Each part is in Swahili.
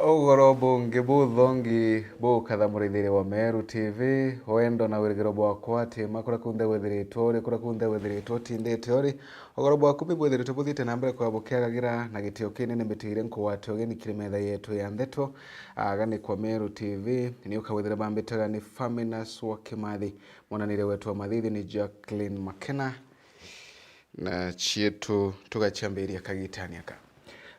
Ugoro bungi buthongi bukatha murithire wa Meru TV wendo na wirigiro bwakwa ati makura kunthe withiritwo ri kura kunthe withiritwo tindite ori ugoro bwaku bwithiritwo buthite na mbere kwa bukiagagira na gitio kinene mitigire nkuwate ugeni kiri metha yetu ya ndeto agani kwa Meru TV ni ukawithira bambitaga ni Faminas wa Kimathi mwananire wetu wa Mathithi ni Jacqueline Makena na chietu tugachambiria kagitania ka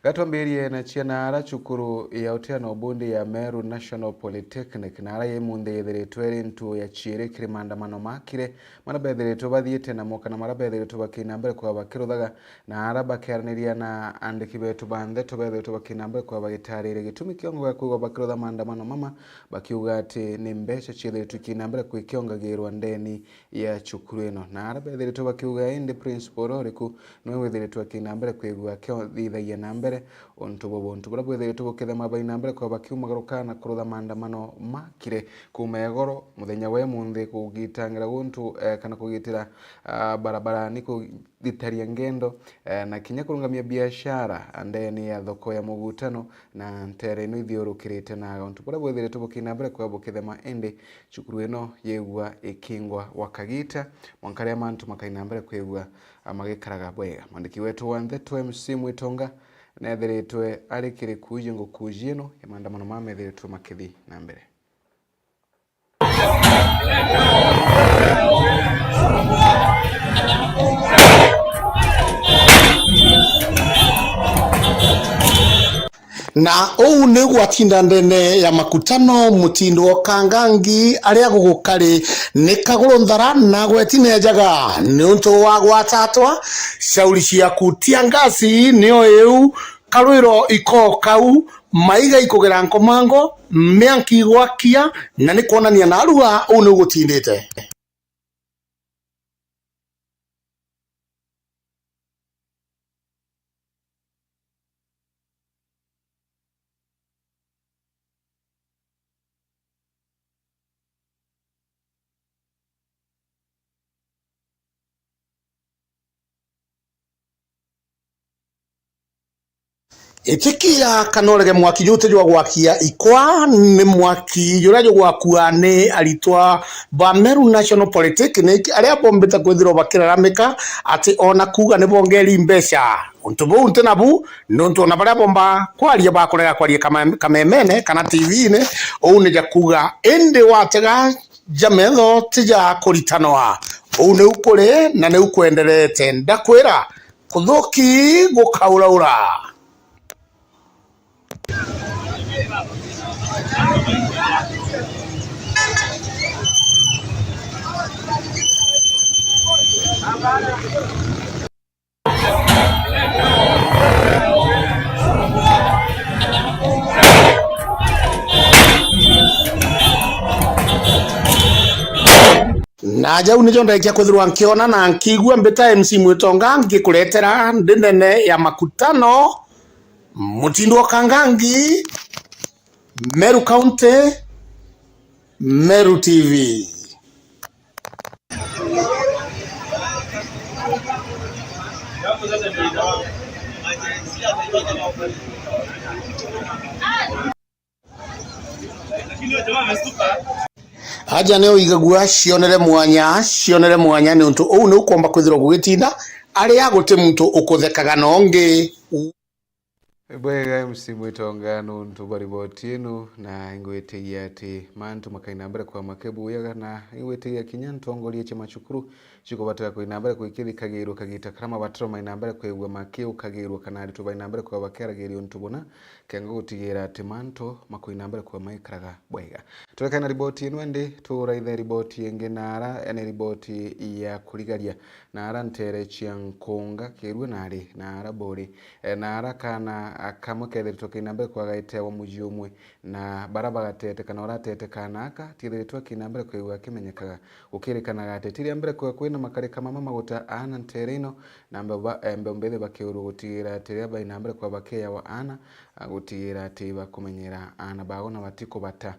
gatwambirie na chiana ara chukuru ya utiano obundi ya Meru National Polytechnic na ara yemunde yethiritwe rintu ya chiere kiri maandamano makire marabethiritwe bathiite na moka na marabethiritwe bakina mbere kwa bakiruthaga na ara bakiaraniria na andiki betu banthe tubethiritwe bakina mbere kwa bagitarire gitumi kiongo gwa kuga bakirutha maandamano mama bakiuga ati ni mbeca chiethiritwe kina mbere kwa kiongagirwa ndeni ya chukuru ino na ara bethiritwe bakiuga indi principal oriku no wethiritwe kina mbere kwigua kio thithagia na mbere onto bobonto bura bwethiritwe bukithema baina mbere kwa bakiumagaruka na kurutha maandamano makire kuma igoro muthenya we munthi kugitangira guntu kana kugitira barabara ni kugitaria ngendo na kinya kurungamia biashara andeni ya thoko ya mugutano na ntere no ithiurukirite na onto bura bwethiritwe bukina mbere kwa bukithema indi chukuru ino yegua ikingwa wakagita mwankaria mantu makaina mbere kwegua magikaraga bwega mwandiki wetu wa Ndeto MC Mwitonga nethiritwe arikiri kuje ngo kujino ya maandamano mamethiritwe makithi na mbere na ou ni gwatinda ndene ya makutano mutindo kangangi aria gugukari ni kaguru nthara na gwetine njaga ni untu wa gwatatwa shauri ciaku tiangasi nio eu karwiro iko kau maiga ikugera nkomango mianki gwakia na ni kuonania na arua ou ni gutindite itikia kanorege mwaki jute jwa gwakia ikwa ni mwaki jura jo gwakua ni aritwa ba Meru National Polytechnic aria bombeta kwithiro bakiraramika ati ona kuga ni bongeri mbeca untu bu ntena bu nonto na baria bomba kwaria bakorega kwaria kamemene kana TV ne ou ne jakuga ende watega jametho tija kuritanwa ou ne ukore na ne ukwenderete ndakwira kuthuki gukauraura na jau nijo ndekia kwithirwa nkiona na nkigua mbita MC Mwitonga ngikuretera ndinene ya makutano mutindo kangangi Meru County Meru TV aja neo igagua cionere mwanya ni untu ou ni ukomba kwithirwa gugitinda aria guti muntu ukuthekaga nongi bwega MC Mwitonga nuntu bariboti inu na ingwetigia ati mantu makaina mbere kwa makebu yaga na ingwetigia kinya ntongorie chama chukuru chikubatira kuina mbere kuikithi kagirwo kagita karama batro maina mbere kwegwa makeu kagirwo kana aritu baina mbere kwa bakeragerio ntubona kenga gutigira ati mantu makuina mbere kwa maikaraga bwega turekana riboti inu ndi turaithe riboti enge nara ene riboti ya kurigaria nara ntere chiankonga kirwe nari nara bori nara kana akamwe kethiritwe kina mbere kwa gaite wa muji umwe na barabara tete kana oratete kana aka tithiritwe kina mbere kwegwa kimenyekaga ukirikana gate tiri mbere kwa kwina makare kama mama guta ana nterino na mbembethe bakiuru gutigira tiria baina mbere kwa bakeya wa ana gutigira ati bakumenyera ana bagona batiko bata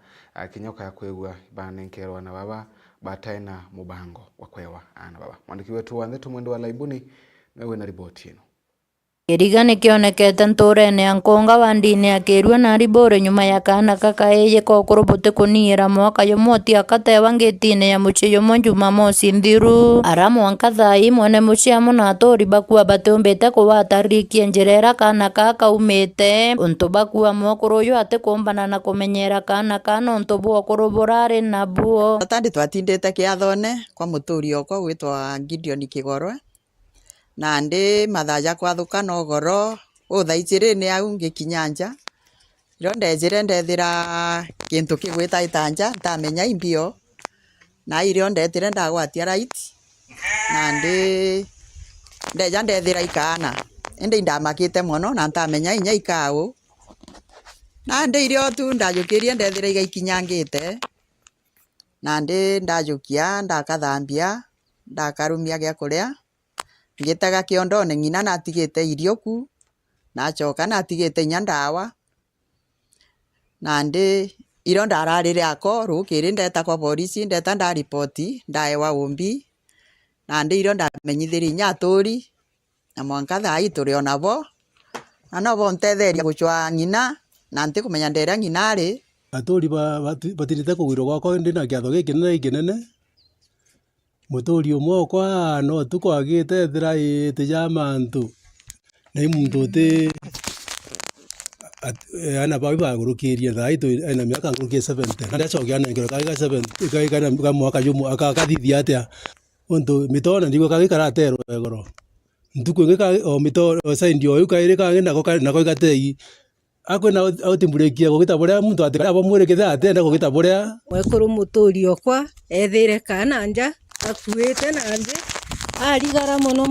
kinyoka ya kwegwa banenkerwa na baba bataina mubango wa kwewa ana baba mwandiki wetu wa Ndeto mwendo wa laibuni mewe na ripoti ino Kĩriga nĩkĩonekete ntũra-inĩ ya Nkonga wandi-inĩ ya Kĩrua na Ribore nyuma ya kaana kakaĩye kokũrũ bũtĩ kũniĩra mwaka yũmwe ũtiakatewa ngĩti-inĩ ya mũciĩ yũmwe Jumamosi nthiru ara mwanka thaa imwe nĩ mũciamo na atũri bakua batĩũmbĩte kũwatarikie njĩra ĩra kaana kaa kaumĩte ũntũ bakua mwekũrũ ũyũ atĩkũmbana na kũmenyera kaana kaa nontũ bwokũrũ burarĩ nabuo. Tandĩ twatindĩte kĩathone kwa mũtũri okwa gwĩtwa Gideon Kĩgorwe na ndĩ mathaja kwathũka na ũgoro ũthaicĩrĩ-inĩ au ngĩkinya nja iro ndejĩre ndethĩra kĩntũ kĩgwĩta itanja ntamenya imbio na irio ndetĩre ndagwatia right na ndĩ ndeja ndethĩra ikaana ĩndĩ ndamakĩte mũno na ntamenya inya ikaũ na ndĩ irio tu ndajũkĩrie ndethĩra igaikinyangĩte na ndĩ ndajũkia ndakathambia ndakarumia gĩa kũrĩa ngĩtaga kĩondo-inĩ ng'ina natigĩte irio ku nacoka natigĩte inya ndawa na ndĩ iro ndararĩre ako rũkĩrĩ ndeta kwa polisi ndeta ndaripoti ndaewa ũmbi na ndĩ iro ndamenyithĩrie inya atũri na mwanka thai tũrĩ onabo na nobo ntetheria gũchwa ng'ina na ntikũmenya ndera ng'ina arĩ. Atũri batirĩte kũgwĩrwo gwakwa ndĩ na kĩatho gĩkĩ kĩnene mũtũri ũmwe okwa no tũkwagĩte thĩra ĩtĩ ya mantũ na ĩmuntu ũtĩ ana babi bagũrũkĩrie thai ena mĩaka ngũrũkie 70 na ndacokia nengero kagĩ 70 ka mwaka yũmwe akathithia atĩa ũntũ mĩtona ndigwo kagĩ karaterwo egoro ntuku ĩngĩ o mĩtoro saindi o ĩu kaĩrĩ kagĩ nako igatei akwĩna ũtimbũrĩkia gũgĩta bũrĩa muntu atĩkaba mwĩrĩkĩte atenda gũgĩta bũrĩa mwekũrũ mũtũri okwa ethĩre kana nja akuĩte na ndĩ arigara mũno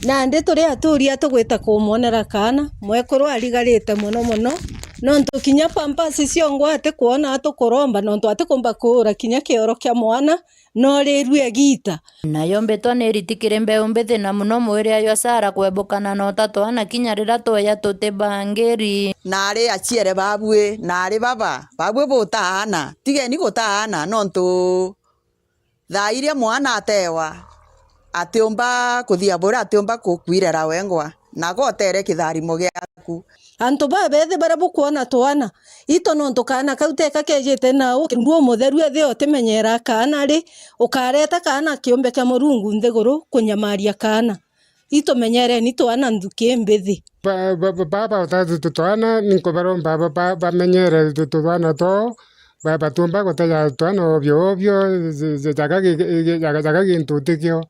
na ndĩ tũrĩ atũri atũgwĩta kũmonera kana mwekũrũ arigarĩte mũno no ntũkinya pampers ciongo atĩkuona atũkũromba no atĩkũmba kũũra kinya kĩoro kĩa mwana no rĩrue gita nayo mbĩtwa nĩritikĩrĩ mbeũ mbĩthĩ na mũno mwĩrĩ ayo Sara kwembũkana na ũtatũ ana kinya rĩrĩa twoya tũtĩ bangĩri narĩ aciere babuĩ narĩ baba babuĩ bũtaana tigeni gũtaana no ntũ thaa iria mwana atewa atĩũmba kũthia bũrĩa atĩũmba kũkwirera wengwa na gotere kĩtharimo gĩaku antũ babethĩ bara bũkuona twana ito no ntũkana kau teka kejĩte naũ nduo mũtheru ethĩ otĩmenyera kana rĩ ũkareta kana kĩũmbe kĩa mũrungu nthĩgũrũ kũnyamaria kana itomenyere ni twana nthuki mbĩthĩ baba ũtatũ twana nĩnkũbaromba bamenyere twana to batumba gũtega twana obyo jaga gĩntũ tĩkĩo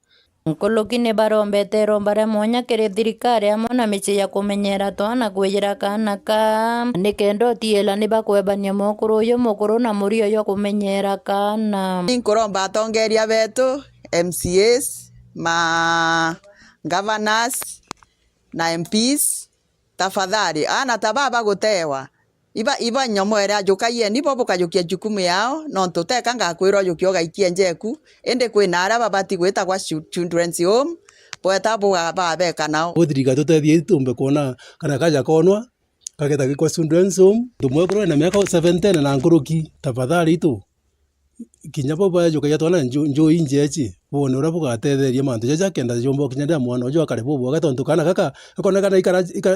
Nkuluki nĩ barombete romba rĩa mwanya kĩrĩ thirikari hamwe na mĩciĩ ya kũmenyera twana kwĩyĩra kana ka nĩkenda ũtiĩla nĩ bakwembania mũkũrũ ũyũ mũkũrũ na mũrio yo kũmenyera kana nĩnkũromba atongeria betũ MCAs ma governors na MPs tafadhali ana tababa gũtewa iba nyomo ĩrĩa njũkaie nibo bũkajũkia jukumu yao no ntũteka ngakwĩrwo jũkio gaikie njeku ĩndĩ kwĩna arĩa babati gwĩta kwa children's home bweta babeka nao gũthirika tũtethie tũmbe kuona kana kaja konwa kageta gĩkwa children's home ndũmwekũrwo na mĩaka 70 na ngũrũki tafadhali tu kinya bo bajukaia twana njoi njechi wone ũrĩa bũgatetheria mantu jaja kenda jombo kinya ndia mwana ũjũ akare bũbũ agatontu kana kaka akonekana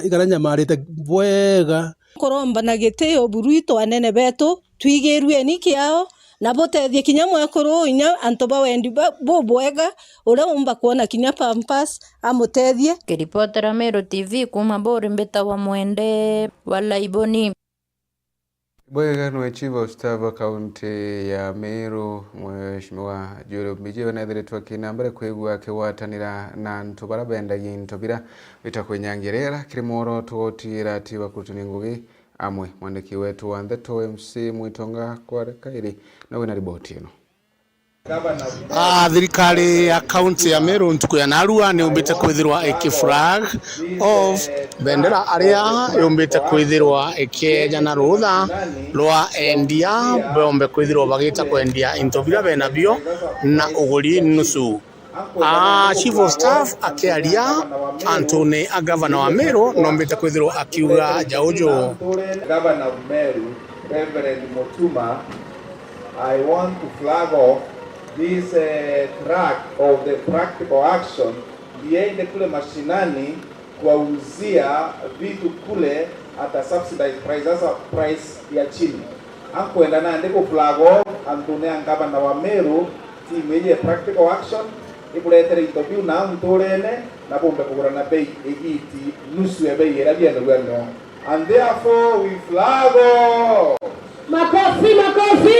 ikaranyamarĩte bwega kũromba na gĩtĩo buru itũ anene betũ twigĩrue ni kĩao na bũtethie kinya mwekũrũ inya antũ bawendi bũbwega ũrĩa ũmba kuona kinya pampers amũtethie. Kĩripotera Meru TV kuma Bori mbĩtagwa Mwende wa Laiboni. Bwega Chief of Staff wa kaunti ya Meru Mheshimiwa Joel Mbijiwe naithiritwe kinambere kwigua kiwatanira na ntu bara bendagia into bira bitakwenyangerera kiri muoroto wotira ati bakutuni ngugi amwe mwandiki wetu wa Ntheto MC Mwitonga Kwarekairi na wina riboti ino. Thirikari ya kaunti ya Meru ntuku ya narua nĩ umbĩte kwithirwa flag of bendera aria yumbĩte kwithirwa ikĩjana rũtha rwa endia bombe kwithirwa bagĩta kwendia into bira bena bio na ũgũri nusu. Chief of Staff akiaria Anthony governor wa Meru nombĩte kwithirwa akiuga jaujo. Governor of Meru Reverend Mutuma, I want to flag off this track of the practical action behind the kule mashinani kuwauzia vitu kule at a subsidized price, sasa price ya chini. Ankwenda na ndiko flago antune angabana wa Meru timu ye practical action ibuletere interview na mtorene na bombe kugura na bei egiti nusu ya bei era bienda gwendo, and therefore we flago. Makofi, makofi,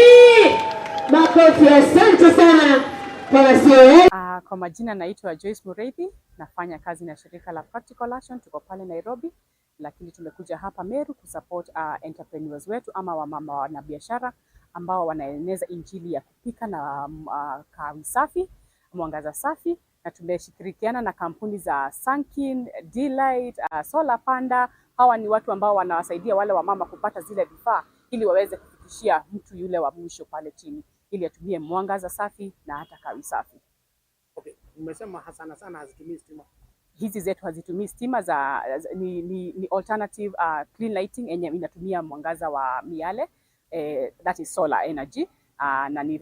makofi. Asante sana kwa sio. Kwa majina naitwa Joyce Mureithi, nafanya kazi na shirika la Practical Action, tuko pale Nairobi, lakini tumekuja hapa Meru kusupport entrepreneurs wetu ama wamama wanabiashara ambao wanaeneza injili ya kupika na kawi safi, mwangaza safi, na tumeshirikiana na kampuni za Sunkin, Delight, Solar Panda. Hawa ni watu ambao wanawasaidia wale wamama kupata zile vifaa ili waweze kufikishia mtu yule wa mwisho pale chini, ili atumie mwangaza safi na hata kawi safi. Okay, umesema sana hazitumii stima. Hizi zetu hazitumii stima, ni alternative clean lighting yenye inatumia mwangaza wa miale, that is solar energy, na ni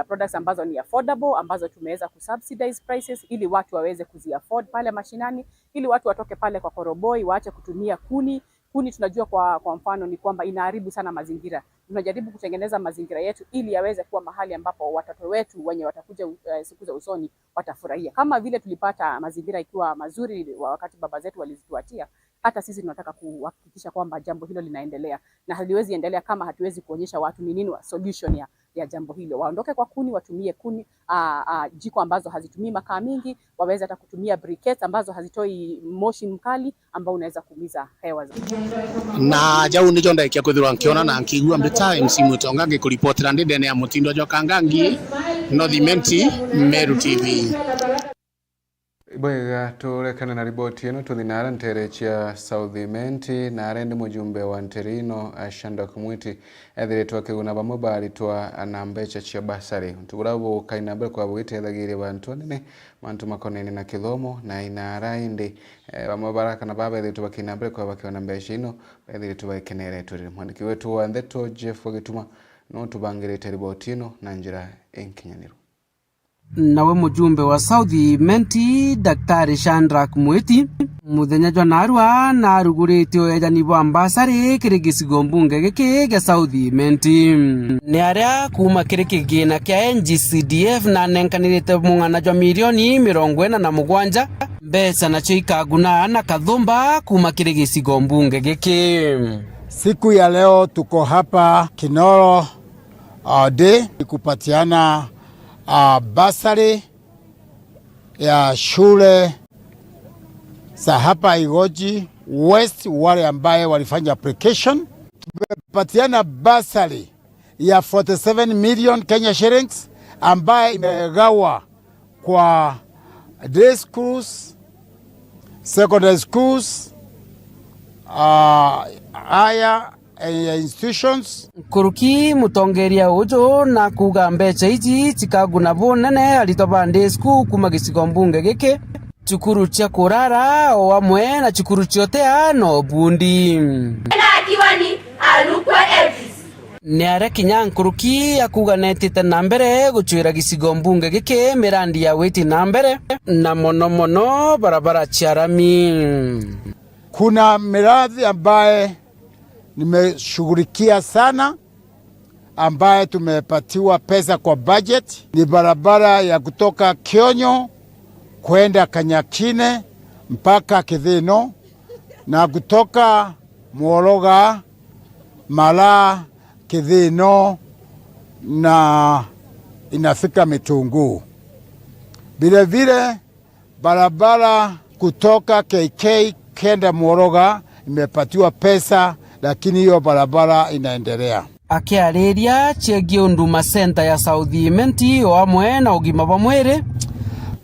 products ambazo ni affordable, ambazo tumeweza kusubsidize prices ili watu waweze kuziafford pale mashinani, ili watu watoke pale kwa koroboi waache kutumia kuni. Kuni tunajua kwa mfano ni kwamba inaharibu sana mazingira. Tunajaribu kutengeneza mazingira yetu ili yaweze kuwa mahali ambapo watoto wetu wenye watakuja siku za usoni watafurahia. Kama vile tulipata mazingira ikiwa mazuri wakati baba zetu walizituatia, hata sisi tunataka kuhakikisha kwamba jambo hilo linaendelea, na haliwezi endelea kama hatuwezi kuonyesha watu ni nini solution ya jambo hilo. Waondoke kwa kuni, watumie kuni, jiko ambazo hazitumii makaa mingi, waweze hata kutumia briquettes ambazo hazitoi moshi mkali ambao unaweza kuumiza hewa. Na jau nijo ndaikia kwithirwa nkiona na nkigua mbita msimu tonga ngikuripotera ndene ya Mutindo Njoka Ngangi, Northimenti, Meru TV. Bwega turekana na riboti ino tuthinara ntere chia Southimenti na arendi mujumbe wa nterino Ashanda Kumwiti ethiritwa kiguna bamwe baritwa na mbecha chia basari tugurabo kainambe kwa bwite thagire bantu anene mantu makonene na kithomo na inara indi bamwe baraka na baba ethitwa kainambe kwa bakiona mbecha ino ethitwa ikenere turi mwandiki wetu wa Ndeto Jeff Gituma no tubangirite riboti ino na njira enkinyaniro. Nawe mujumbe wa Southimenti Daktari Shandra Kumwiti muthenya jwa narua na ruguritio ejani bwa mbasari kiri gicigo mbunge giki gia Southimenti ni aria kuma kiri kigina kia NGCDF na nenkanirite mung'ana jwa milioni 47 mbeca nacio ikaguna na kathumba kuma kiri gicigo mbunge giki. Siku ya leo tuko hapa Kinoro Day kupatiana basari ya shule za hapa Igoji West, wale ambaye walifanya application. Tumepatiana basari ya 47 million Kenya shillings ambaye imegawa kwa day schools, secondary schools, higher institutions. Kuruki mutongeria ujo na kuga mbecha iji chikaguna bunene arito bande school kuma gicigo mbunge giki chukuru chia kurara o amwe na chukuru chiotea no bundi na diwani alukwa Elvis ni are kinya Nkuruki akuga netite na mbere guchwira gicigo mbunge giki mirandi ya witi na mbere na mono barabara chiarami. Kuna miradi ambaye nimeshughulikia sana ambaye tumepatiwa pesa kwa budget. Ni barabara ya kutoka Kionyo kwenda Kanyakine mpaka Kithino na kutoka Mwologa Mala Kithino na inafika Mitunguu. Vile vile barabara kutoka KK kenda Mwologa imepatiwa pesa, lakini hiyo barabara inaendelea. Akiariria chiegie Huduma Center ya Southimenti o amwe na ugima wa mwiri.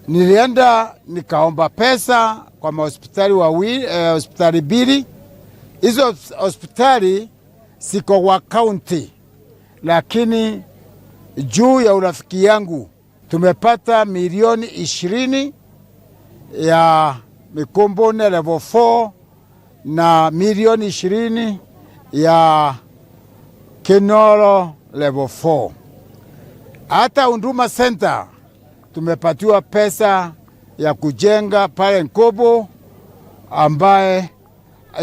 Nilienda nikaomba pesa kwa hospitali hospitali mbili. Hizo hospitali siko kwa county, lakini juu ya urafiki yangu tumepata milioni 20 ya Mikombone level 4 na milioni 20 ya Kinoro level 4. Hata Huduma Center tumepatiwa pesa ya kujenga pale Nkobo ambaye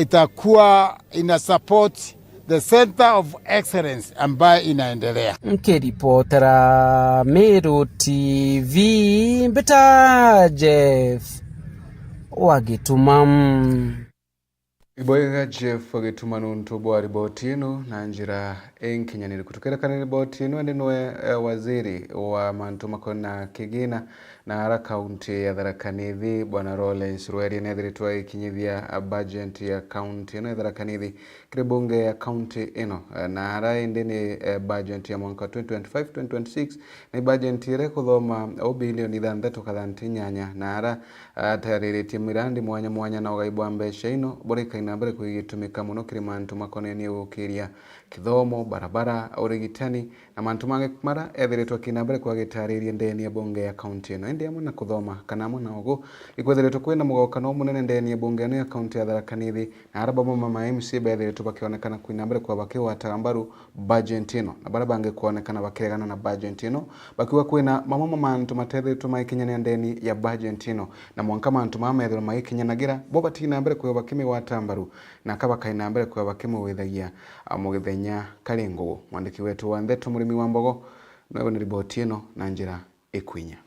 itakuwa ina support the Center of Excellence ambaye inaendelea. Nkiripotera Meru TV Mbita Jeff Wagitumam. Iboyega Jeff Wagitumanu ntubo wa riboti ino na njira enkinyaniri kutukera kani riboti ino nwe waziri wa mantuma kona kigina na hara kaunti ya Tharaka Nithi Bwana Lawrence Ruheri nethiritwa ikinyithia budget ya kaunti ino ya Tharaka Nithi kiri bunge ya kaunti ino na hara indi ni budget ya mwaka 2025-2026 ni budget ire kuthoma o bilioni 6.8 na hara tariritie mirandi mwanya na ugaibwa mbeca ino boreka inambere kugitumika muno kiri mantuma koneni ukiria kithomo barabara urigitani na mantuma ngekmara ethiritwa kinambere kwagitaririe ndeni ya bunge ya kaunti ino ndi amwe na kuthoma kana muna ogo ikwethiritwa kwina mugokano munene ndeni ya bunge ya kaunti ya Tharaka Nithi na araba mama MC bethiritwa bakionekana kwinambere kwa bakiwata mbaru budget ino na bara bange kuonekana bakiregana na budget ino bakiwa kwina mama mantu mathethiritwa maikinyania ndeni ya budget ino na mwanka mantu mamethirwa maikinyanagira bo batinambere kwa bakimiwata mbaru na kaba kainambere kwa bakimwithagia mugithenya Karingo mwandiki wetu wa Ndeto murimi wa Mbogo nawe ni riboti ino na njira ikwinya.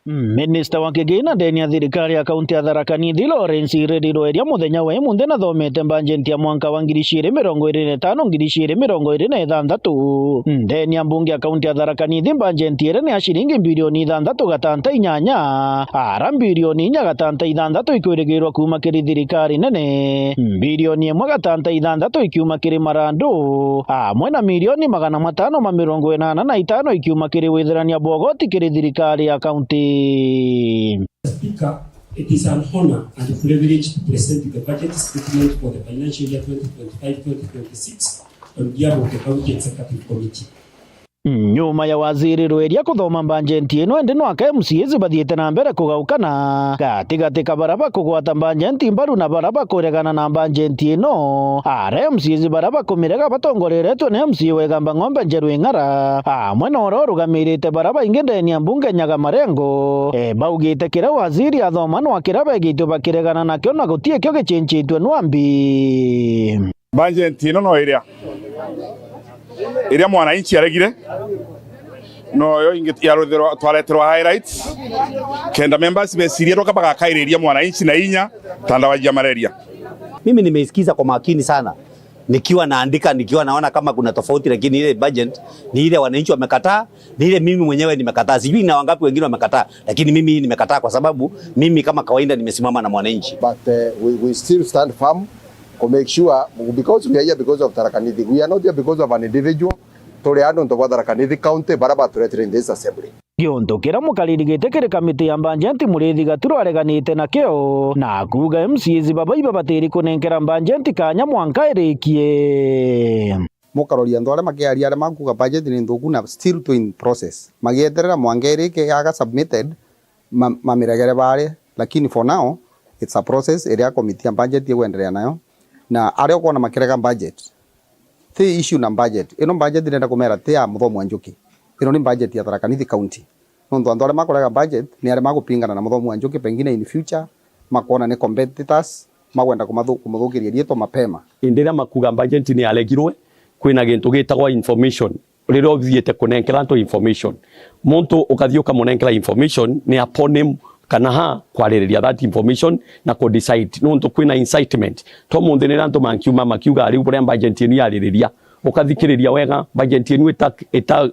Minister wa kigina ndeni ya thirikari ya kaunti ya Tharaka Nithi Lawrence Ruheri muthenya wa imunde na thomete budget ya mwaka wa 2025-2026 ndeni ya mbunge ya kaunti ya Tharaka Nithi budget ire ni ya shilingi bilioni 6.8 ara bilioni 4.6 ikwirigirwa kuma kiri thirikari nene bilioni 1.6 ikiuma kiri marandu amwe na milioni 585 ikiuma kiri withirania bogoti kiri thirikari ya kaunti. Speaker, it is an honor and a privilege to present the budget statement for the financial year 2025-2026 on behalf of the County Executive Committee. Nyuma ya waziri Ruheri kuthoma budget ino ndi no aka MCAs bathiete na mbere kugaukana gati kabaraba kugwata budget mbaru na baraba kuregana na budget ino ara MCAs baraba kumirega batongoreretwe na MC Wegamba Ng'ombe Njeru Ing'ara amwe no rugamirite baraba ingi ndeni ya mbunge Nyaga Marengo baugite kira waziri athoma no akiraba gitu bakiregana nakyo na gutie kyo gichinchitwe nwambi budget ino no iria mwananchi aregire no yo ingi yarotherwa twareterwa highlights kenda members besirie toka bagakairiria mwananchi na inya tandawajia malaria. Mimi nimeisikiza kwa makini sana nikiwa naandika nikiwa naona kama kuna tofauti, lakini ile budget ni ile wananchi wamekataa, ni ile mimi mwenyewe nimekataa. Sijui na wangapi wengine wamekataa, lakini mimi nimekataa kwa sababu mimi kama kawaida nimesimama na mwananchi. But we still stand firm to make sure, because we are here because of Tharaka Nithi. We are not here because of an individual. Tore ando ntwa Tharaka Nithi county baraba turetere in this assembly. Gionto kira mukaririgite kiri kamiti ya budget murithi gaturu areganite nakyo na kuga MCAs babaiba batiri kunenkera budget kanya mwanka irikie. Mukaroria ndware makiaria ari makuga budget ni nthuku na still to in process. Magieterera mwanka irike yaga submitted mamiregere bare, lakini for now it's a process area committee ya budget yewendelea nayo na ari okona makirega budget. The issue na budget ino budget nenda kumera te ya Muthomu Njuki ino ni budget ya Tharaka Nithi county ndo andore makorega budget ni ari magupingana na Muthomu Njuki pengine in future makona ne competitors magwenda kumuthukiria rieto mapema indira makuga budget ni alegirwe kwina gintu gitagwa information rero thiete kunenkera to information muntu ukathioka munenkera information ni upon kana ha kwaririria that information na ko decide no nto kwina incitement to munde ne ranto makiuga ari bure budget ni yaririria ukathikiriria wega budget ni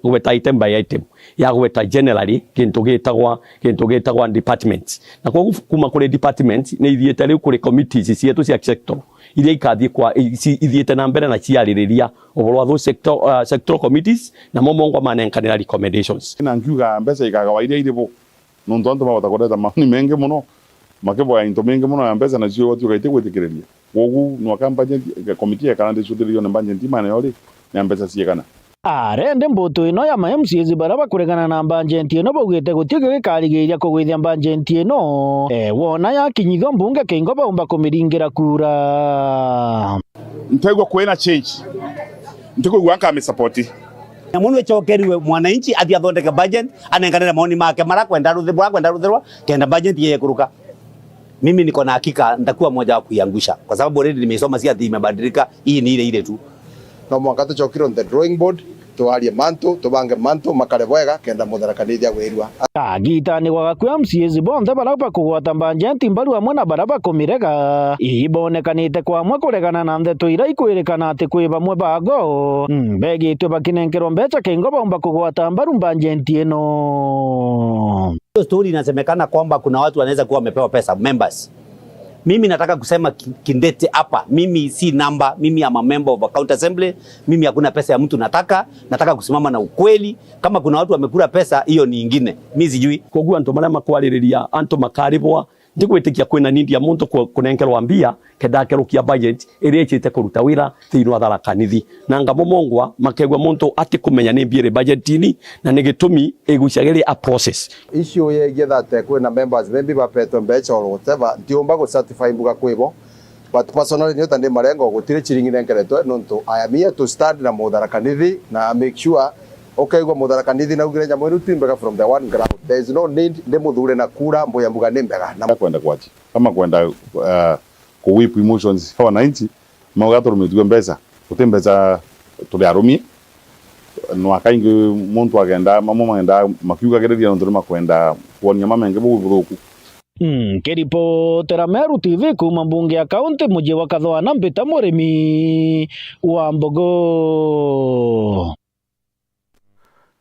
weta item by item ya weta generally kintu gitagwa departments na kwa kuma kuri department ni ithiete riu kuri committees cietu cia sector iria ikathie kwa ithiete na mbere na ciaririria uboro wa sector committees na momongo manenkanira recommendations na ngiuga mbeca ikagawa iria iribo nonto antu mabota kureta mauni mengi muno makebo ya into mengi muno ya mbeca na cio watu kaite gwitikireria wogu no kampanye committee kana ndicuthirio na budget imane yori na mbeca ciegana arende mbuto ino ya MCAs baraba kuregana na budget ino baugite gutige gikarigiria kugwithia budget ino wona ya kinyitho mbunge Kingo baumba kumiringira kura ntego kwena change ntego gwanka me support na munwe chokeriwe mwananchi athi athondeke budget anenganira maoni make marakwenda ruthirwa kenda budget ye kuruka mimi niko na hakika nitakuwa mmoja wa kuiangusha, kwa sababu already nimesoma, si ati imebadilika, hii ni ile ile tu. No mwaka tuchokire on the drawing board tuarie mantu tubange mantu makare bwega kenda mutharakanithia gwirua kagitani gwagakwia MCAs bonthe baraba kugwata mbanjenti mbaru amwe na baraba kumirega ibonekanite kwamwe kuregana na ndeto ira ikwirikana ati kwi bamwe bago begitwe bakinenkerwo mbeca kingo bomba kugwata mbaru mbanjenti ino. Hiyo story inasemekana kwamba kuna watu wanaweza kuwa wamepewa pesa members. Mimi nataka kusema kindete hapa, mimi si namba, mimi am a member of a county assembly, mimi hakuna pesa ya mtu nataka kusimama na ukweli. Kama kuna watu wamekula pesa, hiyo ni ingine, mimi sijui. Koguo antu maria makwariria antu makaribwa ndigwitikia kwina nindi ya muntu kunenkerwa mbia kedakerukia budget iria ichite kuruta wira thiini wa Tharaka Nithi na ngamo mongwa makegwa muntu ati kumenya ni mbia budgetini na ni gitumi igucagiria a process issue ye getha te kwina members maybe bapetwe mbeca or whatever ndiomba go certify mbuga kwibo, but personally ni utande marengo gutire chiringi nenkeretwe nonto I am here to stand na Tharaka Nithi na make sure okay go Tharaka Nithi na ugire nyamwe ruti mbega from the one ground. There is no need de muthure na kura mboya mbuga ni mbega na kwenda kwachi kama kwenda ku whip emotions kwa wananchi maugato rumetwe mbesa utembeza tuliarumie no akaingi muntu agenda mama agenda makiuga gereria ndo makwenda kuonia mama ngebe buruku. Kiripotera Meru TV kuma mbunge ya kaunti muji wa Kathwana Mbita Murimi wa Mbogo.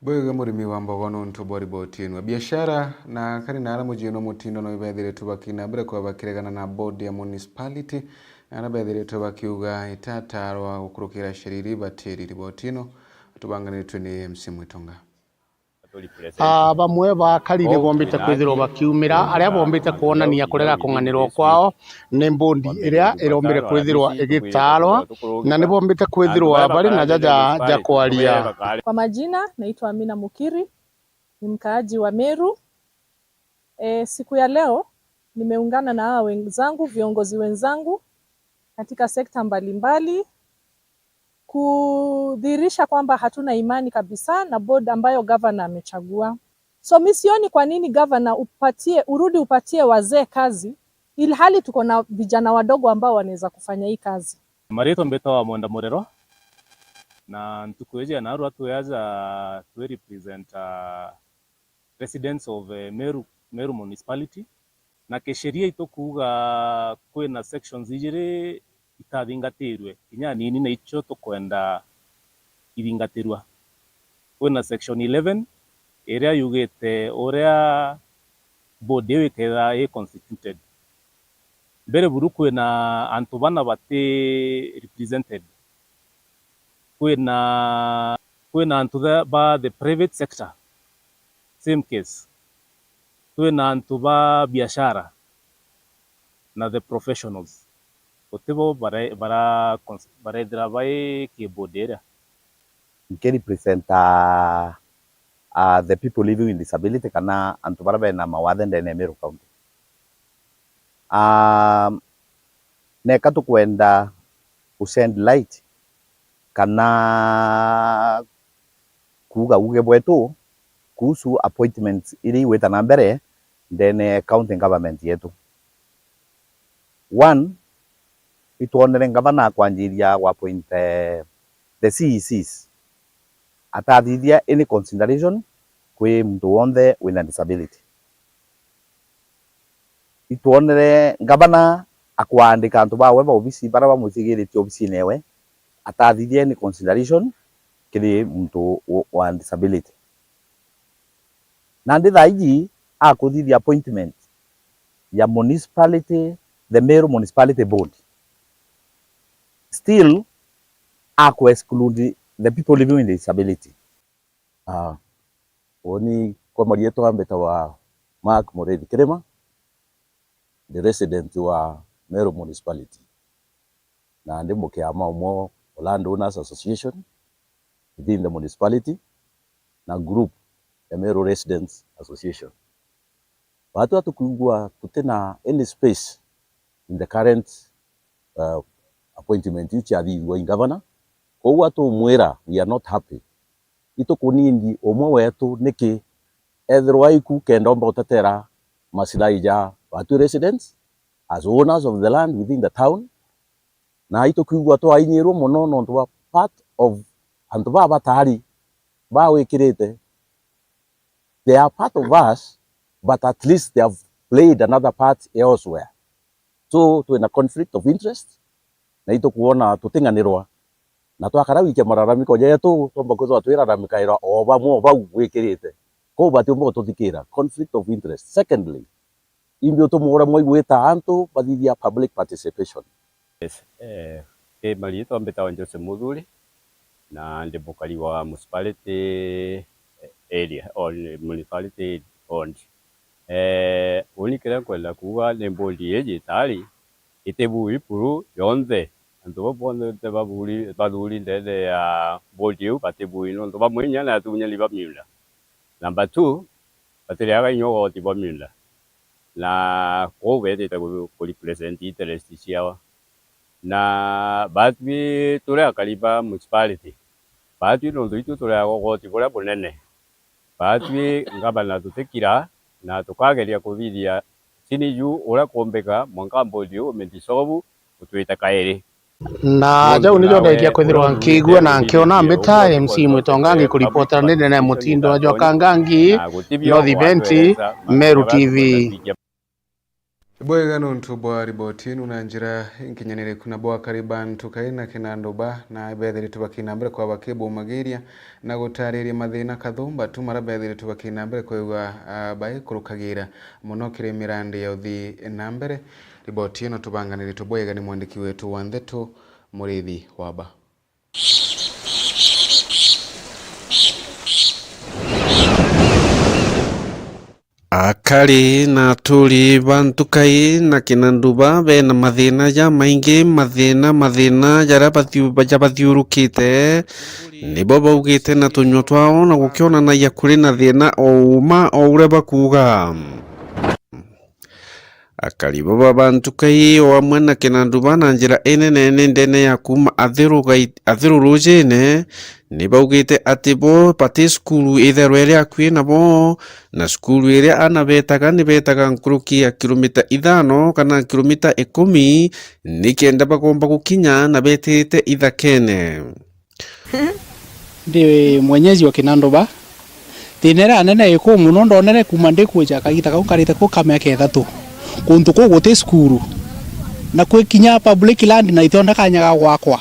Bwega murimi wa Mbogo nuntu bori botinwa biashara na kari na alamu jino mutindo no ibethire tubakina bure kwa bakiregana na board ya municipality na bethire tubakiuga itatarwa gukurukira shiriri batiri botino tubanganitwe ni MC Mwitonga. Bamwe bakarire bombite kwithirwo bakiumira aria bombite kuonania kurega kunganirwo kwao ni mbondi iria irombire kwithirwa igitarwa na ni bombite kwithirwa bari na jaja kwaria. Kwa majina naitwa Amina Mukiri, ni mkaaji wa Meru. Siku ya leo nimeungana na hawa wenzangu, viongozi wenzangu katika sekta mbalimbali kudhihirisha kwamba hatuna imani kabisa na board ambayo governor amechagua. So mimi sioni kwa nini governor urudi upatie wazee kazi ili hali tuko na vijana wadogo ambao wanaweza kufanya hii kazi. Marito mbeta wa Mwenda Morero na ntukueje na watu yaza to represent residents of Meru municipality na kesheria itokuga kwena sections ijire itathingatirwe kinya nini na icho tukwenda ithingatirwa. Kwena section 11 area yugite oria board wiketha constituted mbere buru kwena antu bana bate represented, kwena antu ba the private sector same case, kwena antu ba biashara na the professionals otebo bara bai ki bodera. You can represent the people living with disability kana antu bara na mawathe ndene Meru County. Neka tukwenda usend light kana kuga uge bwetu kuhusu appointments ili weta na mbere then county government yetu. One, ituonere ngavana kwanjiria wa point the CECs atathithia any consideration kwi mtu wothe wina disability. Ituonere ngavana akwandika antu bawe ba ofisi bara bamwithigiritie ofisi newe atathithia any consideration kiri mtu wa disability. Na nditha iji akuthithia appointment ya municipality, the Meru Municipality Board. Still exclude the people living with disability. Oni kwa marieto ambeta wa Mark Morethi Kirema, the resident wa Meru Municipality. Na ndimbo kiama umo Landowners Association within the municipality na group the Meru Residents Association. Watu atukungua tutena any space in the current appointment which are the governor. Kwa watu mwera, we are not happy. Ito kunindi omwe wetu niki etherwa iku kenda omba utatera masilahi ja watu residents as owners of the land within the town na ito kuigwa to ainyirwo muno no to part of antu baba tari ba wikirite. They are part of us, but at least they have played another part elsewhere. So to in a conflict of interest na ito kuona tutinganirwa na twakara wike mararamiko yetu tomba kuzo twiraramika ira oba mo ba wikirite ko batumbo tuthikira conflict of interest. Secondly, imbio tumura mo igweta antu bathithia public participation. Yes, marito ambeta wa Joseph Muthuri na ndi mukari wa municipality area or municipality owned. Unikira kwenda kuwa ni bodi yeji tari itebu ipuru yonze antu bonde te babuli ndede ya bodi u patebu ino ndo bamwenya na tunya liba mila. Number 2 bateliaga inyo ti bamila na ko wede te ko represent interest siawa na batwi tore akaliba municipality batwi ndo itu tore ago ti bora bonene batwi ngabana tutekira na tukageria kuthithia sini yu ura kombeka mwanka bodi u mentisobu utwita kairi na jau nijo ndeithia kwithirwa nkigua na nkiona mbita MC Mwitongangi kuripota nene mutindo wa Jokangangi North Event Meru TV. Bwega nuntu bwa riboti na njira inkinyanire kuna bwa kariban tukaina kinandoba na ibethiri tubakina mbere kwa bakibu magiria na gutariria mathina kathumba tumara bethiri tubakina mbere kwa bai kurukagira muno kire mirandi ya uthi na mbere. Riboti ino tubanganire tubwega ni mwandiki wetu wa Ndeto Murithi Waba. Akari na turi bantukai na kinanduba bena mathina ya maingi mathina jara bathiurukite nibo baugite na tunyo twao na gukiona na ya kuri na thina o uma o ure bakuga. Akari baba bantukai o amwe na kinanduba na njira enene ndene ya kuma athiru rujene ni baugite ati bo pati skulu itheru iria akwi nabo na skulu iria anabetaga ni betaga nkuruki ya kilomita 5 kana kilomita 10 ni kenda bagomba gukinya na betete ithakene. Ndi mwenyezi wa Kinandoba tinera nene iko muno ndonere kuma ndikuja kagita kaukarite ko kameke 3 kuntu ko gote skulu na kwekinya public land na itonda kanyaga gwakwa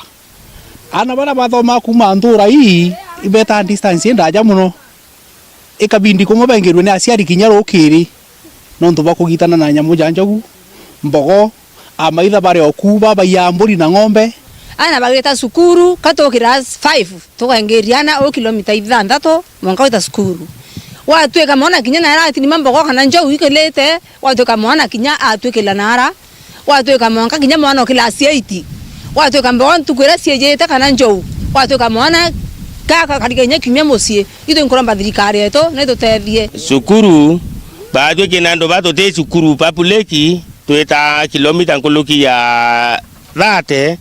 ana bara bathoma kuma nthura hii ibeta distance ndaja muno ikabindi ko mobengerwe ni aciari kinya rukiri no ntu bakugitana na nyamu janjogu mbogo amaitha bare okuba bayamburi na ng'ombe ana bageta sukuru katokira 5 tukangeriana o kilomita 6 mwanka wita sukuru watu kama kinya na rati ni mambo kana njoo ikelete watu kama kinya atwekela nara watu kama kinya mwana class 8 watu kama tukwera siejeta kana njoo watu kama kaka kalikenya kimya mosie ito nkoramba thirikari eto na tutethie sukuru baadwe Kinando bato te sukuru papuleki tweta kilomita nkuluki ya 30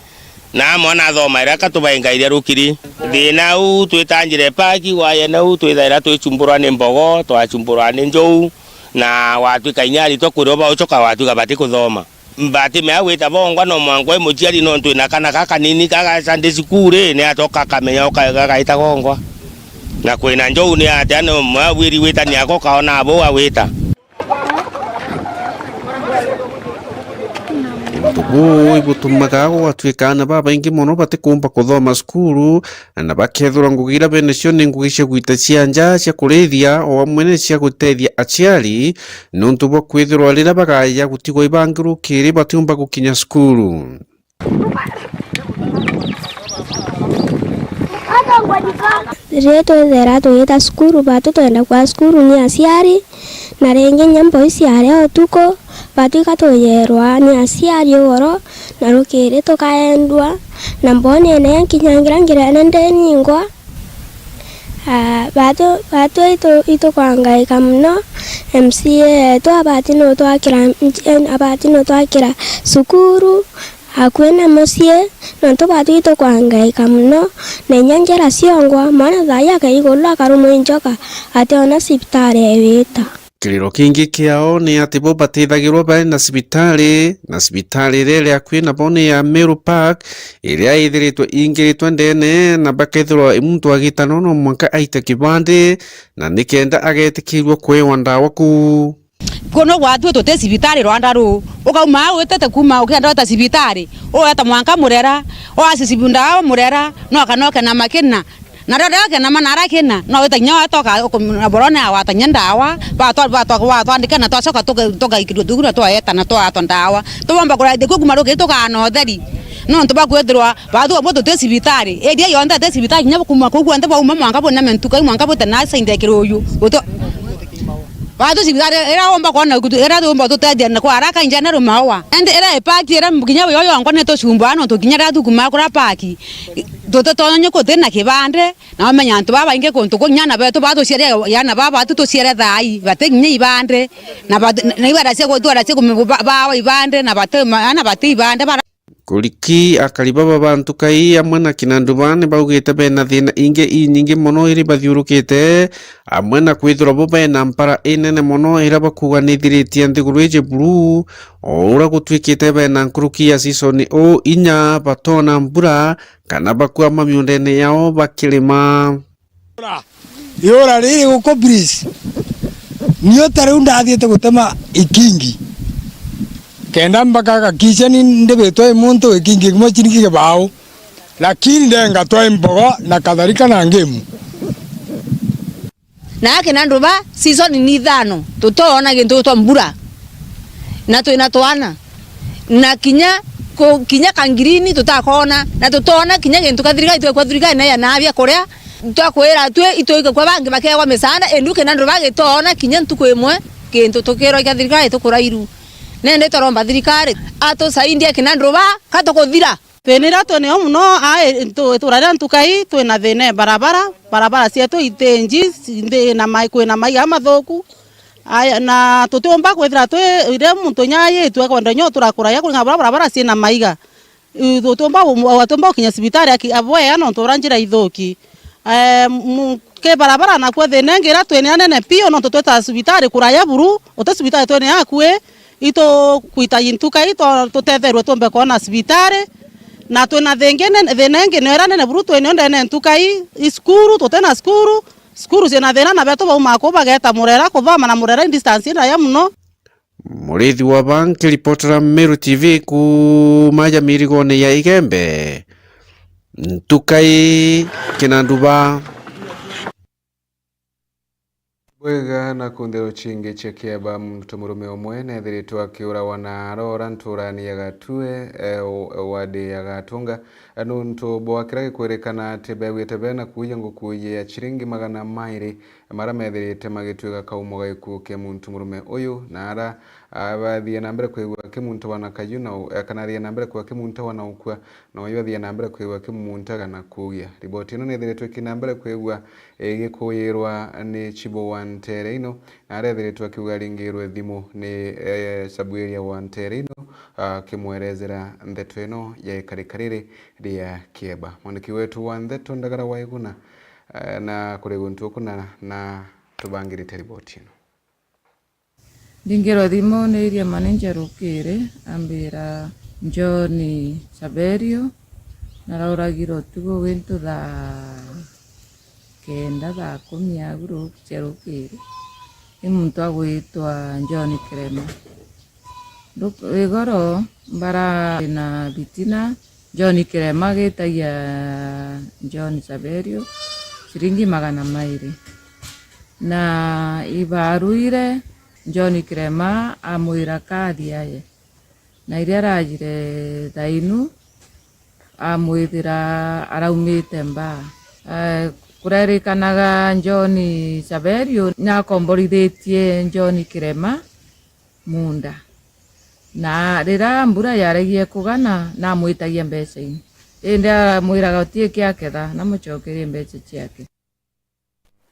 na mwana thoma ira katubainga iria rukiri thina u twitangire paki waye na u twithaira twichumburwa ni mbogo twachumburwa ni njou na watu kainyari twakuroba ucoka watu gabati kuthoma mbati me awita bongwa no mwangwa mujiari no twina kana kaka nini kaka Sunday school ni atoka kamenya gaita gongwa na kwina njou ni atano mwawiri wita ni ako kaona abo awita Tugu ibutumaga gwatwikana babaingi muno batikumba kuthoma skulu na bakethura ngugira bene cio ni ngugisha gwita cianja cia kurithia o amwe cia gutethia aciari nuntu bwa kwithirwa rira bagaya gutigwa ibangiru kiri batumba gukinya skulu. Rĩrĩa twethera twĩta skulu batu twenda kwa skulu ni aciari na rĩngĩ nyambo ici arĩa ũtukũ batu ikatũyerwa ni aciari ũhoro na rũkĩrĩ tũkaendwa na mboni ene nkinyangira ngirene ndeningwa batu itũkwangaika mũno MCA etu abati no twakĩra sukuru akwena musie nontu batu itũkwangaika mũno na nyanjera ciongwa mwana thai akaigũrũ akarumo injoka ationa sipitari ewita. Kiriro kingi kiao ni ati bo batithagirwo bari na cibitari iria kwina bone ya Meru Park iria ithiritwe ingiritwe ndene na bakethirwo muntu agitano no mwanka aite kibande na nikenda agetikirwo kwewa ndawa ku kono gwatu tote cibitari Rwanda ru ukauma wetete kuma ukenda ta cibitari ata mwanka murera asicibunda murera no kanoke na makina na rada na manara kina no wetanya toka na borona watanya ndawa batwandika na twacoka toka ikidugura twayeta na twatwa ndawa tubamba kuraide kugumaruke toka no theri no ntuba kwethirwa bathu abo tote cibitari edia yonda te cibitari nya kuma kugu ante ba umma mwanga bona mentuka mwanga bota na sainde kiroyu uto bathu cibitari era omba kona kutu era omba tote na kwa haraka njana rumawa ende era epaki era mginya yoyo ngone to chumbano to ginya ratu kuma kura paki toto tonyo ko tena kibande na menya ntu baba inge kontu ko nyana beto bato ciere yana baba tu to ciere thai bate nya ibande na ibara se ko tu ara se ko baba ibande na bate ana bate ibande bara Kuliki akariba bantu kai amwe na kinandubane baugite bena thina inge inyingi muno iri bathiurukite amwe na kwithirwa bo bena mpara inene muno ira bakuganithiritie nthiguru ije buru ora gutwikite bena nkuruki ya season o inya batona mbura kana bakua mamiundene yao bakirima yora riri guko breeze niyo tare ndathiete gutema ikingi kenda mpaka kakishani ndebetwa muntu ikingi kimo chiringi kibao lakini ndenga twa mbogo na kadhalika na ngemu na kinanduba season ni thano tutona gintu twa mbura na twina twana na kinya kangirini tutakona na tutona kinya gintu kathirika itwe kwa thirika na ya nabia kuria twakwira twe itoika kwa bangi bakegwa mesana enduke nanduba gitona kinya ntuku imwe gintu tukiro kathirika itukura nende toromba thirikari ato saindia kinandruba katokothira penira to ne muno turara ntukai twina thine barabara cietu itenji inde na mai kwina mai amathuku aya na tutomba kwithira twi ire muntu nyaye twe kwenda nyo turakura ya kuringa barabara ciina maiga tutomba kinya cibitari aboe ano turanjira ithuki ke barabara na kwa thine ngira twene nene pio no tutweta cibitari kuraya buru uta cibitari twene akue ito kuita yintuka ito tutetherwe tumbe kona cibitari na twina thenenge nera nene buru twene ndene ntukai iskuru tutena skuru ciana thina na beto bauma ko bageta murera kuvama na murera distance ina ya muno Murithi wa banki reportera Meru TV ku maja mirigone ya Igembe ntukai kinanduba Wega na kundero chinge chekia ba mtu murume omwene thiritwa akiura wana rora nturani ya gatue wadi ya gatunga anu ntu bwakira kwerekana ati bewete bena kuya ngukuye ya chiringi magana mairi mara methirite magitwiga kaumo gaikuke muntu murume uyu nara abathie na mbere kwigwa kimuntu wana kayuna kanaria na mbere kwa kimuntu wana ukwa no yothie na mbere kwigwa kimuntu kana kuya riboti ino nethiritwe kina mbere kwigwa gikuyirwa ni Chibo Wantere ino arethiritwe kiuga ringirwe thimu ni Sabueria Wantere ino kimwerezera ndeto ino ya ikarikarire ria Kieba mwaniki wetu wa ndeto ndagara waiguna na kureguntu kuna na tubangirite riboti ino Ndingero thimo ni iria manager ukire ambira John Saberio na rauragiro tugo wintu kenda kumia guru cherukire imuntu agwitwa John Kirema igoro bara na bitina John Kirema getagia John Saberio shiringi magana mairi na ibaruire John Kirema amwira kadi yaye na iria rajire thainu amwithira araumite mba kurerikanaga John Saberio na komborithitie John Kirema munda na rira mbura yaregie kugana na mwitagia mbeca-ini indi amwiraga utie kiaketha na mucokerie mbeca ciake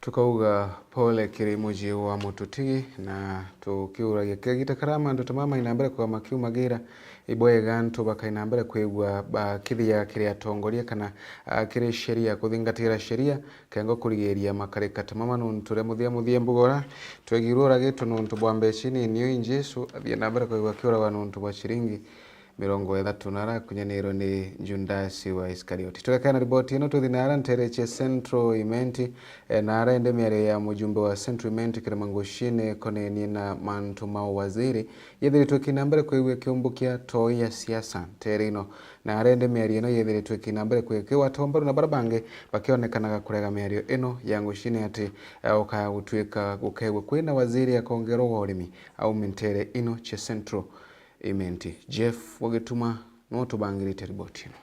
tukauga pole kiri muji wa Mututigi na tukiuragia kegita karama ndo tamama inambere kwa makiu magira iboye gantu baka inambere kwegwa ba kithia kiria tongoria kana kiri sheria kuthingatira sheria kengo kurigeria makareka tamama nunture muthia mbugora twegirura gitu nuntu bwambe chini niyo injesu athia nambere kwegwa kiura wa nuntu bwa shiringi 30 kunyaniro ni Jundasi wa Iskarioti. Tukakana ripoti ino tuthinara ntereche Central Imenti nara ende miare ya mujumbe wa Central Imenti Kiramangoshine kone nina mantuma waziri yethiri tukinambere kwewe kiumbukia toi ya siasa terino nara ende miare ino yethiri tukinambere kwewe kiwa tombaru na barabange bakionekanaga kurega miare ino ya Ngoshine ati oka utuika ukewe kwena waziri ya kongero wa urimi au mintere ino che Central Imenti. Jeff wagetuma noto bangirite riboti ino.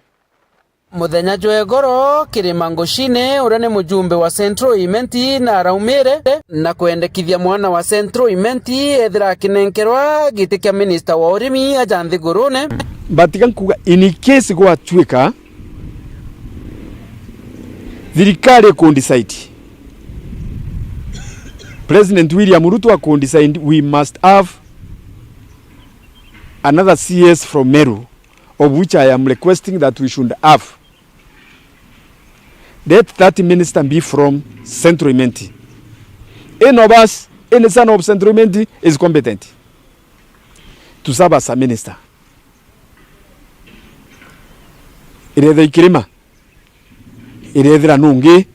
Muthenya Jwegoro Kirimangoshine urane mujumbe wa Central Imenti na raumire na kuendekithia mwana wa Central Imenti ethira kinenkerwa giti kia minister wa urimi ajanthi gurune batiga kuga in case go atwika thirikari ku decide President William Ruto ku decide we must have another CS from Meru, of which I am requesting that we should have. Let that minister be from Central Imenti. Any of us, any son of Central Imenti is competent to serve as a minister. Irethe Ikirima, irethe Nungi,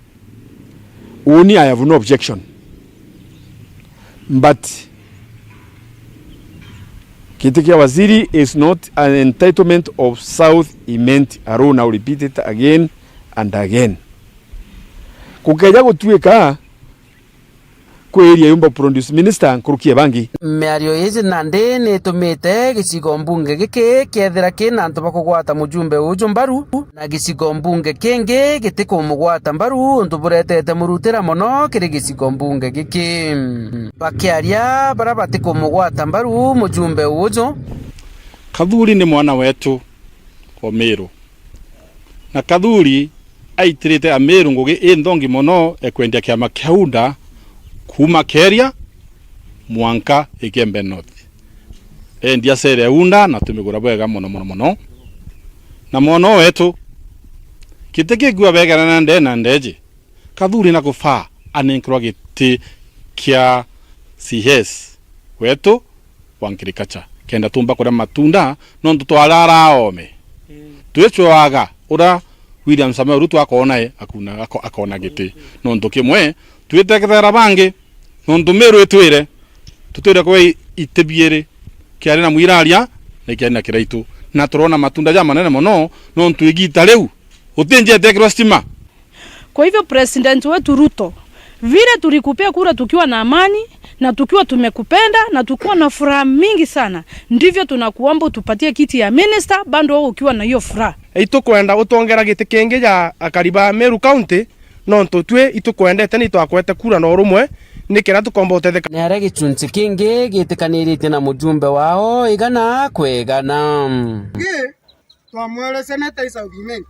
only I have no objection. But Kitikia waziri is not an entitlement of South Imenti alone. I'll repeat it again and again. Kukeja gutuika kwa area yumba produce minister nkurukie bangi. Miario yezi nande netumite gicigo mbunge giki kiethira kina antu bakugwata mujumbe uju mbaru na gicigo mbunge kingi gitiko mugwata mbaru untu buretete murutira mono kiri gicigo mbunge giki bakiaria bara batiko mugwata mbaru mujumbe uju. Kathuri ni mwana wetu wa Meru na Kathuri aitirite a Meru ngugi indongi mono ekwendia kiama kiaunda kuma Keria mwanka Ikembe North endia sere unda na tumigura bwega mono na mono wetu kiteke gwa bega na ndeje Kathuri na kufa anenkro giti kia CS wetu wankirikacha kenda tumba kura matunda nondu twarara ome twechwaga ura William Samoei Ruto akona akona giti nondu kimwe twetekethera bangi nondu Meru etwire tutwire kwa itebiere kiari na mwiraria na kiari na kiraitu na turona matunda ja manene mono nondu igita leu utinje tekro stima. Kwa hivyo president wetu Ruto, vile tulikupea kura tukiwa na amani na tukiwa tumekupenda na tukiwa na furaha mingi sana, ndivyo tunakuomba tupatie kiti ya minister bando wewe ukiwa na hiyo furaha. Itukwenda utongera giti kingi ja akariba Meru County nontu twe itukwendete ni twakwete kura no rumwe nikira tukomba utetheka. Nere gichunchi kingi gitikanirite na mujumbe wao igana kwegana twamwele seneta South Imenti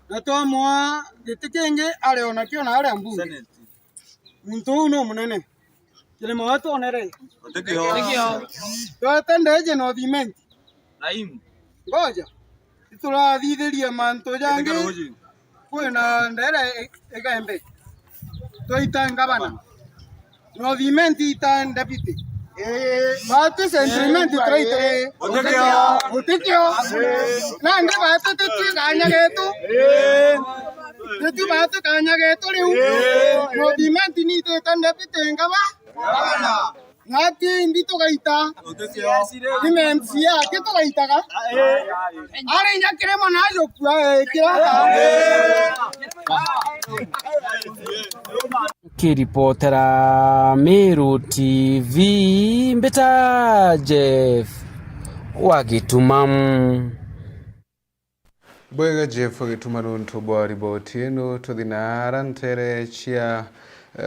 na twamwa giti kingi ariona kio na ari mbunge muntu no munene kilema watu onere otekio twatendeje no Imenti naimu ngoja turathithirie manto jange kwena ndere Ikembe toita ngabana no Imenti ita deputy batu Central Imenti traite otekio nande batu tutu kanya getu tutu batu kanya getu liu no Imenti ni ita deputy ngabana ngati ndito gaita Imenti ya kito gaita ga ari nyakire manayo kwa kira kiripotera Meru TV mbeta Jeff wagitumam bwega Jeff wagituma nuntu bwa riboti ino tuthinara ntere chia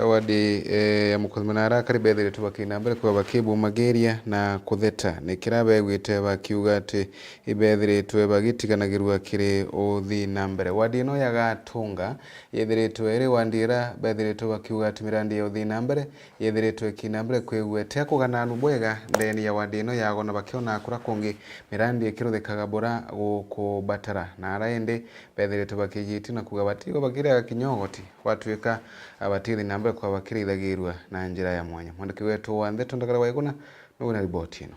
wadi ya mukomanara kari bethire tubakina mbere kwa bakibu mageria na kutheta ni kirabe gwite bakiuga ati ibethire twe bagitiganagirwa kire uthi na mbere wadi no ya Gatunga yethire twe ri wandira bethire twe bakiuga ati mirandi ya uthi na mbere yethire twe kina mbere kwegwete kugana nubwega ndeni ya wadi no yago na bakiona akura kungi mirandi ikiruthikaga bora gukubatara na araende bethire twe bakijiti na kugabatigo bagira kinyogoti watuika abatithi na mbere kwa bakirithagiirwa na njira ya mwanya mwandiki wetu wa Ndeto Ndagara Waiguna nuguna riboti ino.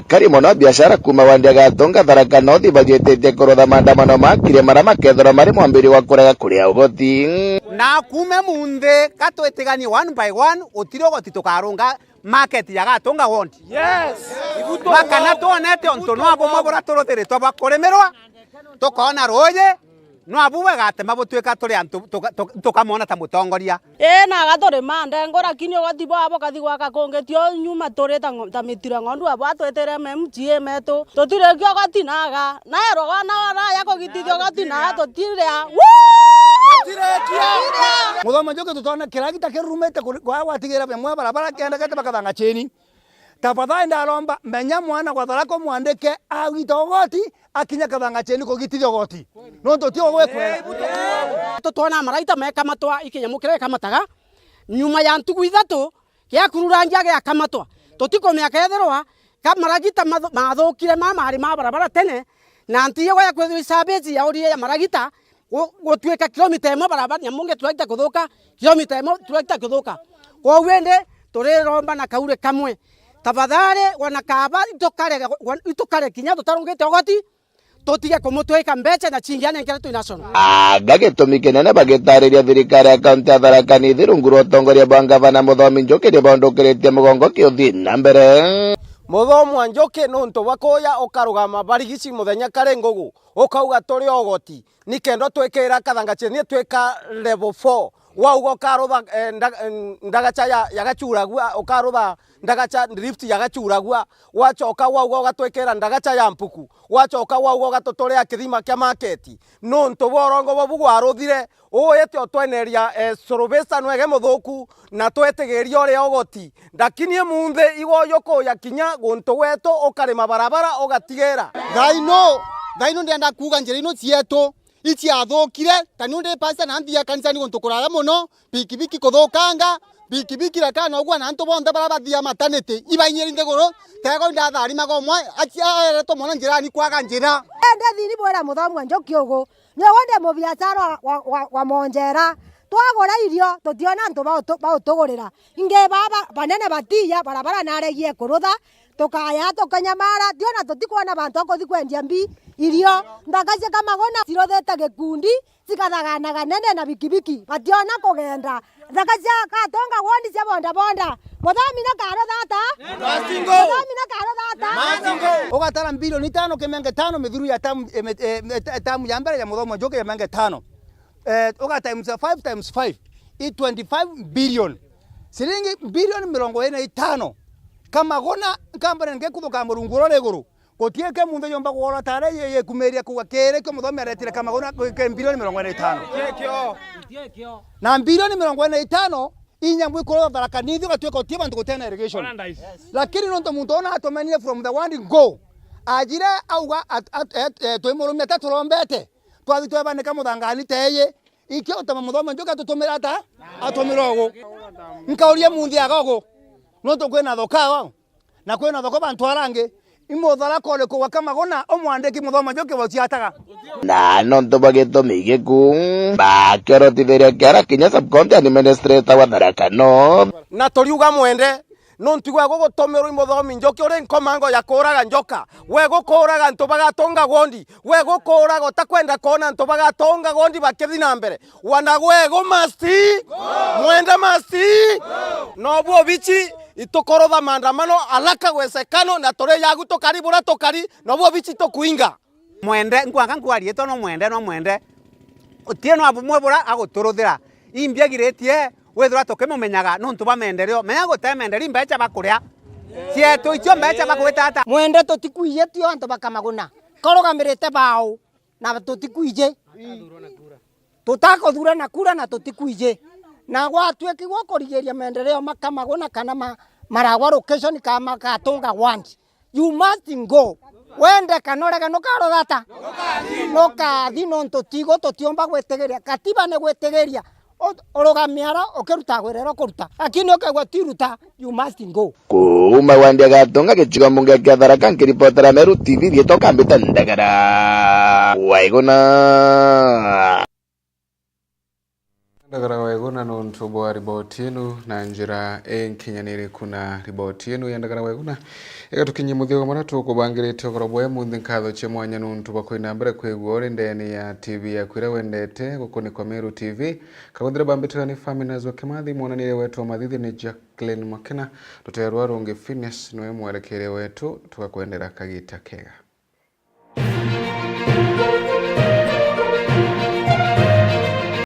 Kari muno biashara kuma wandi ya Gatunga Tharaka North bagietetie kurutha maandamano makire maria makethora mari mwambiri wa kurega kuria ugoti na kume munthi katwetigani one by one utire ugoti tukarunga market ya Gatunga wondi. Yes. Makana tuonete onto no abo mabura turutire twa bakuremerwa tukona roye no abuwe gate mabutweka turi antu tukamona ta mutongoria na gatori mande ngora kinyo gatibo abo kathigwa kakongetio nyuma turi ta mitira ngondu abo atwetere MMGA metu tutire kyo gatinaga na ero na wara yako gitithio gatina tutire Muthoma njoke tutona kiragita kirumete kwa watigira bemwe barabara kenda kete bakathanga chini tafadhali ndaromba menya mwana kwa Tharaka mwandike agitogoti akinya kathanga cheni kugitithio goti no totio gwekwe tutona maraita meka matwa ikinya mukire kamataga nyuma ya ntugu ithatu kia kururangia gia kamatwa tutiko miaka etherwa kamaragita mathukire mari ma barabara tene na ntiye gwa kwethwe sabezi ya urie ya maragita gutweka kilomita 1 barabara nyamunge tuaita kuthuka kilomita 1 tuaita kuthuka kwa wende turiromba na kaure kamwe tafadhali wanakaba itukare kinya tutarungite ogoti tutige kumutweka mbecha na chingiane ngere tu national gagitumi kinene bagitariria thirikari ya kaunti ya Tharaka Nithi rungu rwa utongoria bwa gavana Muthomi Njoki ribondokiritie mugongo kiuthi na mbere Muthomi Njoki nuntu bakoya ukarugama barigici muthenya kare ngugu ukauga turi ogoti nikendo twekera kathanga cheni tweka level 4 wauga ukarutha ndagacha ya gachuragua ukarutha ndagacha lift ya gachuragua wachoka wauga ugatwekera ndagacha ya mpuku wachoka wauga ugatotorea kithima kia market nuntu borongo bobu gwaruthire uyete otweneria survesa nwege muthuku na twetigiria uri ogoti ndakini munthe igoyoko ya kinya guntu wetu ukarima barabara ugatigera thaino ndenda kuga njira ino cietu ici athukire tani ndi pasa na nthia kanisa ni guntu kurara muno pikipiki kuthukanga pikipiki rakana ogwa na ntu bonthe bara bathia maternity ibainyeri nthiguru tego ndathari magomwe acia to mona njira ni kwaga njira thini bwera Muthomi Njoki ugu ni wende mu biashara wa monjera twagura irio tutiona ntu bautugurira inge baba banene batia barabara naregie kurutha tukaya tukanyamara diona tutikuona bantu akuthi kwendia mbi irio ndagacia kamagona cirothete gikundi cikathaganaga nene na bikibiki bationa kugenda ndagacia Gatunga wondi cia bonda Muthomi na karo thata Muthomi na karo thata ugatara bilioni 5 kemenge 5 mithuru ya tamu ya mbere ya Muthomi Njoki ya menge 5 uga times 5 times 5 i 25 billion silingi bilioni 45 kamagona kambere ngekuthuka murunguro reguru gotieke munthe yomba gwora tare ye kumeria kuga kere ko Muthomi aretire kamagona bilioni 45 na bilioni 45 inya mwikoro Tharaka Nithi gatweka otie bantu gutena irrigation lakini nonto muntu ona atomenire from the one go ajire auga twimurumia taturombete twathi twebanika muthangani teye ikio utama Muthomi Njoki atutumira ta atumira ugu nkauria munthi agogo nonto kwena thokawa na kwena thoko bantu arangi imothala kole ko wakamagona omwandiki Muthomi Njoki waciataga na nonto bagitumi giku bakirotithiria kiara kinya subcounty administrator wa Tharaka North na toriuga mwende nontigwa gugutumirwo Muthomi Njoki uri nkomango ya kuraga njoka we gukuraga ntu bagatonga gondi we gukuraga utakwenda kona ntu bagatonga gondi bakithi na mbere wanagwego masti mwenda masti no bwo bichi itukorotha maandamano alaka gwesekano na tore yagu tukaribura tukari no bwo bichi tukuinga mwende ngwanga ngwari to no mwende utieno abumwe bura aguturuthira imbiagiretie wethura tukimumenyaga nontu bamendereo menya gutemenderi mbecha bakuria cietu icio mbecha bakwitata mwende tutikuiye tio antu bakamaguna korogamirite bao na tutikuije tutakothura na kura na tutikuije na gwatuĩki gũkũrigĩria maendeleo makamaguna kana maragwa location kama Gatunga want. You must go. Wende kanorega nukarothata nukathi nonto tigo totiomba gwetegeria katiba ne gwetegeria orogamiara okeruta gwerero kuruta lakini okagwa tiruta. You must go. Kuma Wandia Gatunga gĩcigo mbunge kĩa Tharaka ngĩribotera Meru TV gĩtoka mbĩta Ndagara Waigũna Ndagara Waigũna nontu bwa riboti ĩno na njĩra ĩnkinyanĩre kuna riboti ĩno ya Ndagara Waigũna igatukinyia muthio mara tukubangirite ukoro bwa muthi nkatho che mwanya nuntu bakoina mbere kwigwa ori ndeni ya TV ya kwira wendete gukuni kwa Meru TV kaguthira bambitira ni family zo Kimathi mwonanire wetu wa mathithi ni Jacqueline Makena tuterwa rungi Phineas noe mwerekere wetu tukakwendera kagita kega.